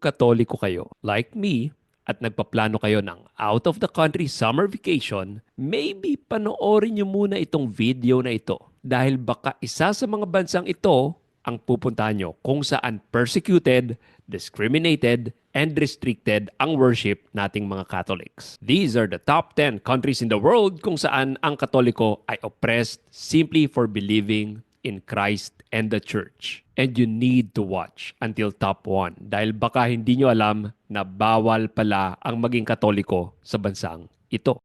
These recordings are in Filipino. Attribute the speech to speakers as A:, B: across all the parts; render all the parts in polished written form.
A: Katoliko kayo, like me, at nagpaplano kayo ng out-of-the-country summer vacation, maybe panoorin nyo muna itong video na ito dahil baka isa sa mga bansang ito ang pupuntahan nyo kung saan persecuted, discriminated, and restricted ang worship nating mga Catholics. These are the top 10 countries in the world kung saan ang Katoliko ay oppressed simply for believing in Christ and the Church. And you need to watch until top 1 dahil baka hindi nyo alam na bawal pala ang maging Katoliko sa bansang ito.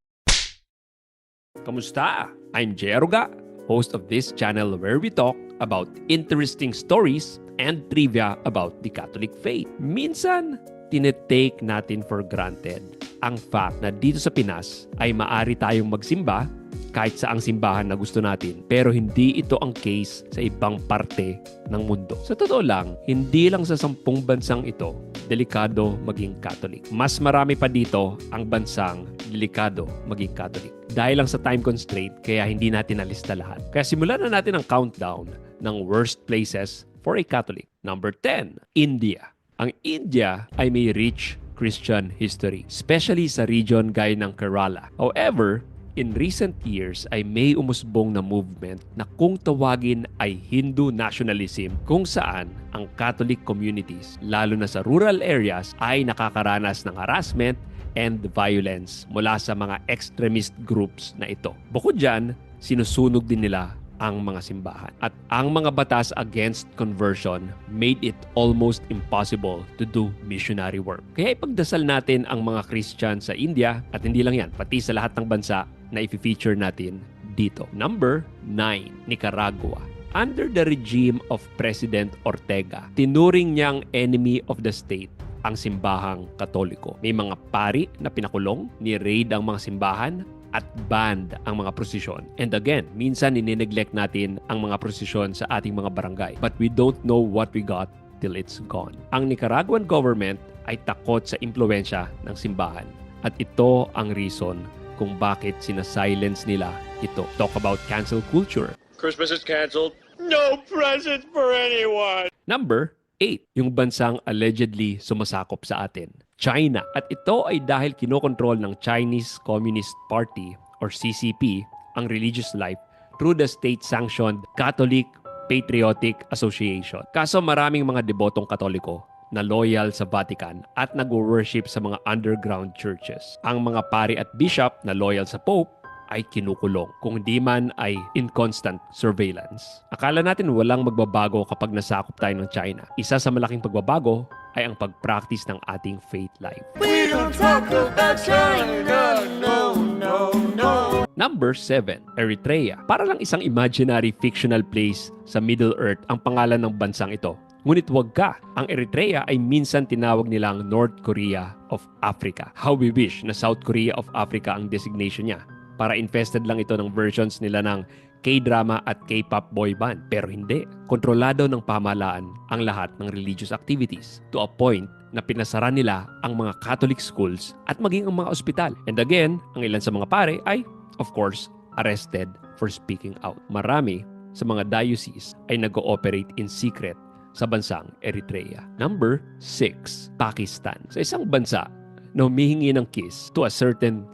A: Kamusta? I'm Jay Aruga, host of this channel where we talk about interesting stories and trivia about the Catholic faith. Minsan, tinetake natin for granted ang fact na dito sa Pinas ay maari tayong magsimba kahit saang simbahan na gusto natin. Pero hindi ito ang case sa ibang parte ng mundo. Sa totoo lang, hindi lang sa 10 bansang ito delikado maging Catholic. Mas marami pa dito ang bansang delikado maging Catholic. Dahil lang sa time constraint, kaya hindi natin nalista lahat. Kaya simulan na natin ang countdown ng worst places for a Catholic. Number 10, India. Ang India ay may rich Christian history, especially sa region gaya ng Kerala. However, in recent years ay may umusbong na movement na kung tawagin ay Hindu nationalism kung saan ang Catholic communities, lalo na sa rural areas, ay nakakaranas ng harassment and violence mula sa mga extremist groups na ito. Bukod dyan, sinusunog din nila ang mga simbahan. At ang mga batas against conversion made it almost impossible to do missionary work. Kaya ipagdasal natin ang mga Christian sa India at hindi lang yan, pati sa lahat ng bansa na i-feature natin dito. Number 9, Nicaragua. Under the regime of President Ortega, tinuring niyang enemy of the state ang simbahang Katoliko. May mga pari na pinakulong, ni-raid ang mga simbahan, at banned ang mga prosesyon. And again, minsan nineneglect natin ang mga prosesyon sa ating mga barangay. But we don't know what we got till it's gone. Ang Nicaraguan government ay takot sa impluensya ng simbahan. At ito ang reason kung bakit sinasilence nila ito. Talk about cancel culture.
B: Christmas is canceled. No present for anyone.
A: Number 8, yung bansang allegedly sumasakop sa atin, China. At ito ay dahil kinokontrol ng Chinese Communist Party or CCP ang religious life through the state-sanctioned Catholic Patriotic Association. Kaso maraming mga debotong Katoliko na loyal sa Vatican at nag-worship sa mga underground churches. Ang mga pari at bishop na loyal sa Pope ay kinukulong, kung di man ay in constant surveillance. Akala natin walang magbabago kapag nasakop tayo ng China. Isa sa malaking pagbabago ay ang pag-practice ng ating faith life.
B: We don't talk about China, no, no, no.
A: Number 7, Eritrea. Para lang isang imaginary fictional place sa Middle Earth ang pangalan ng bansang ito. Ngunit wag ka, ang Eritrea ay minsan tinawag nilang North Korea of Africa. How we wish na South Korea of Africa ang designation niya. Para infested lang ito ng versions nila ng K-drama at K-pop boy band. Pero hindi. Kontrolado ng pamahalaan ang lahat ng religious activities to a point na pinasara nila ang mga Catholic schools at maging ang mga ospital. And again, ang ilan sa mga pare ay, of course, arrested for speaking out. Marami sa mga diocese ay nag-ooperate in secret sa bansang Eritrea. Number 6, Pakistan. Sa isang bansa na humihingi ng kiss to a certain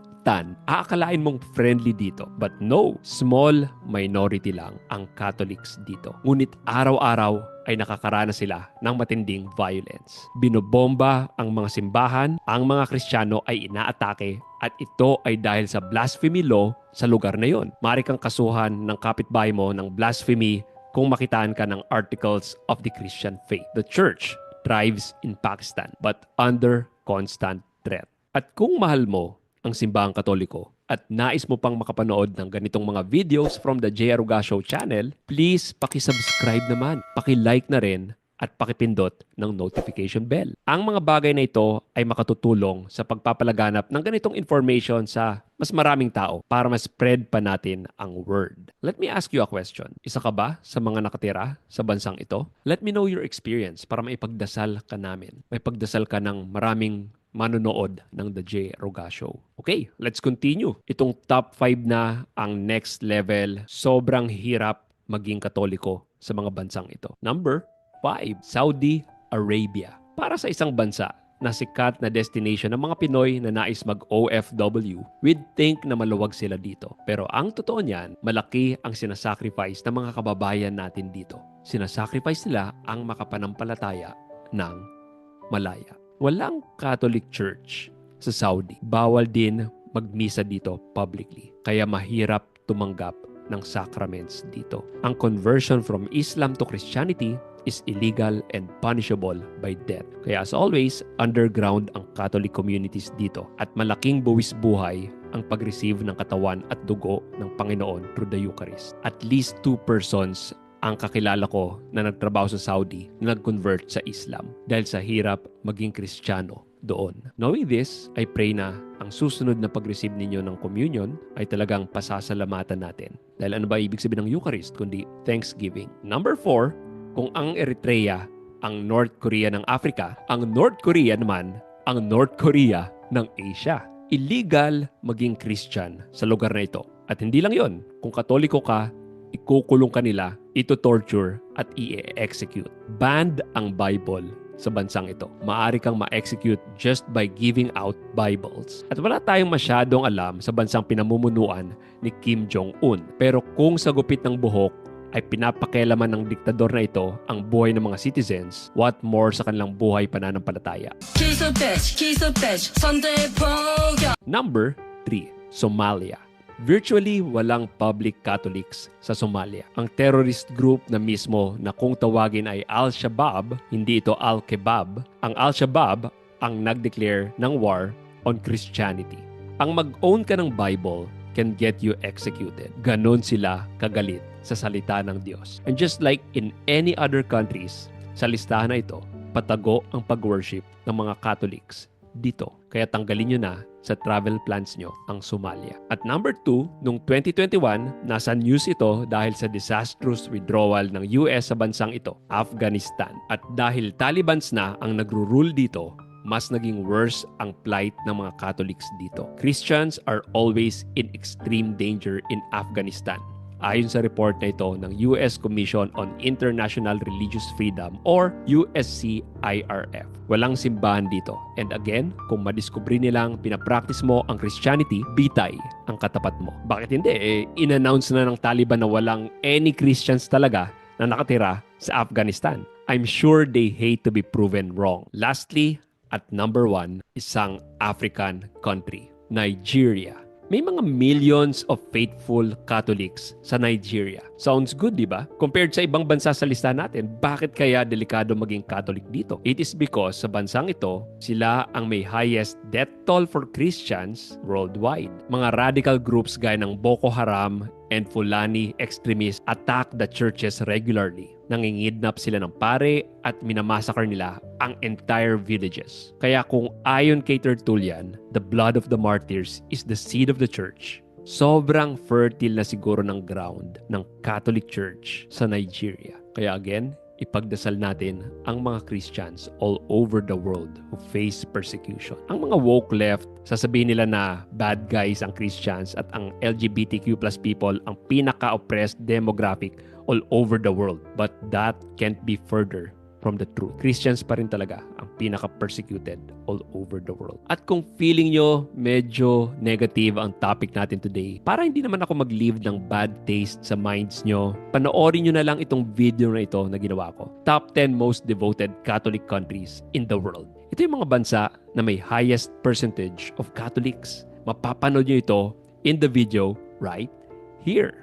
A: aakalain mong friendly dito. But no, small minority lang ang Catholics dito. Ngunit araw-araw ay nakakaranas sila ng matinding violence. Binobomba ang mga simbahan, ang mga Kristiyano ay inaatake at ito ay dahil sa blasphemy law sa lugar na yon. Maaari kang kasuhan ng kapitbahay mo ng blasphemy kung makitaan ka ng articles of the Christian faith. The church thrives in Pakistan but under constant threat. At kung mahal mo ang simbahang Katoliko at nais mo pang makapanood ng ganitong mga videos from the Jay Aruga Show channel, please paki-subscribe naman, paki-like na rin at pakipindot ng notification bell. Ang mga bagay na ito ay makatutulong sa pagpapalaganap ng ganitong information sa mas maraming tao para ma-spread pa natin ang word. Let me ask you a question. Isa ka ba sa mga nakatira sa bansang ito? Let me know your experience para maipagdasal ka namin. Maipagdasal ka ng maraming manonood ng The Jay Aruga Show. Okay, let's continue. Itong top 5 na ang next level. Sobrang hirap maging Katoliko sa mga bansang ito. Number 5, Saudi Arabia. Para sa isang bansa na sikat na destination ng mga Pinoy na nais mag-OFW, we'd think na maluwag sila dito. Pero ang totoo niyan, malaki ang sinasacrifice ng mga kababayan natin dito. Sinasacrifice nila ang makapanampalataya ng Malaya. Walang Catholic Church sa Saudi. Bawal din magmisa dito publicly. Kaya mahirap tumanggap ng sacraments dito. Ang conversion from Islam to Christianity is illegal and punishable by death. Kaya as always, underground ang Catholic communities dito at malaking buwis buhay ang pag-receive ng katawan at dugo ng Panginoon through the Eucharist. At least 2 persons ang kakilala ko na nagtrabaho sa Saudi na nag-convert sa Islam dahil sa hirap maging Kristiyano doon. Knowing this, I pray na ang susunod na pag-receive ninyo ng communion ay talagang pasasalamatan natin. Dahil ano ba ibig sabihin ng Eucharist kundi thanksgiving. Number 4, kung ang Eritrea ang North Korea ng Africa, ang North Korea naman ang North Korea ng Asia. Illegal maging Christian sa lugar na ito. At hindi lang yon, kung Katoliko ka, ikukulong ka nila, ito-torture at i-execute. Banned ang Bible sa bansang ito. Maaari kang ma-execute just by giving out Bibles. At wala tayong masyadong alam sa bansang pinamumunuan ni Kim Jong-un. Pero kung sa gupit ng buhok ay pinapakialaman ng diktador na ito ang buhay ng mga citizens, what more sa kanilang buhay pananampalataya. Number 3, Somalia. Virtually walang public Catholics sa Somalia. Ang terrorist group na mismo na kung tawagin ay Al-Shabaab, hindi ito Al-Kebab. Ang Al-Shabaab ang nag-declare ng war on Christianity. Ang mag-own ka ng Bible can get you executed. Ganon sila kagalit sa salita ng Diyos. And just like in any other countries, sa listahan na ito, patago ang pag-worship ng mga Catholics dito. Kaya tanggalin nyo na sa travel plans nyo ang Somalia. At number 2, noong 2021, nasa news ito dahil sa disastrous withdrawal ng US sa bansang ito, Afghanistan. At dahil Talibans na ang nagro-rule dito, mas naging worse ang plight ng mga Catholics dito. Christians are always in extreme danger in Afghanistan. Ayon sa report na ito ng US Commission on International Religious Freedom or USCIRF. Walang simbahan dito. And again, kung madiskubre nilang pinapractice mo ang Christianity, bitay ang katapat mo. Bakit hindi? In-announce na ng Taliban na walang any Christians talaga na nakatira sa Afghanistan. I'm sure they hate to be proven wrong. Lastly, at number 1, isang African country, Nigeria. May mga millions of faithful Catholics sa Nigeria. Sounds good, di ba? Compared sa ibang bansa sa listahan natin, bakit kaya delikado maging Catholic dito? It is because sa bansang ito, sila ang may highest death toll for Christians worldwide. Mga radical groups gaya ng Boko Haram and Fulani extremists attack the churches regularly. Nangingidnap sila ng pare at minamassacre nila ang entire villages. Kaya kung ayon kay Tertullian, the blood of the martyrs is the seed of the church. Sobrang fertile na siguro ng ground ng Catholic Church sa Nigeria. Kaya again, ipagdasal natin ang mga Christians all over the world who face persecution. Ang mga woke left, sasabihin nila na bad guys ang Christians at ang LGBTQ+ people ang pinaka-oppressed demographic all over the world. But that can't be further from the truth. Christians pa rin talaga ang pinaka-persecuted all over the world. At kung feeling nyo medyo negative ang topic natin today, para hindi naman ako mag-leave ng bad taste sa minds nyo, panoorin nyo na lang itong video na ito na ginawa ko. Top 10 most devoted Catholic countries in the world. Ito yung mga bansa na may highest percentage of Catholics. Mapapanood nyo ito in the video right here.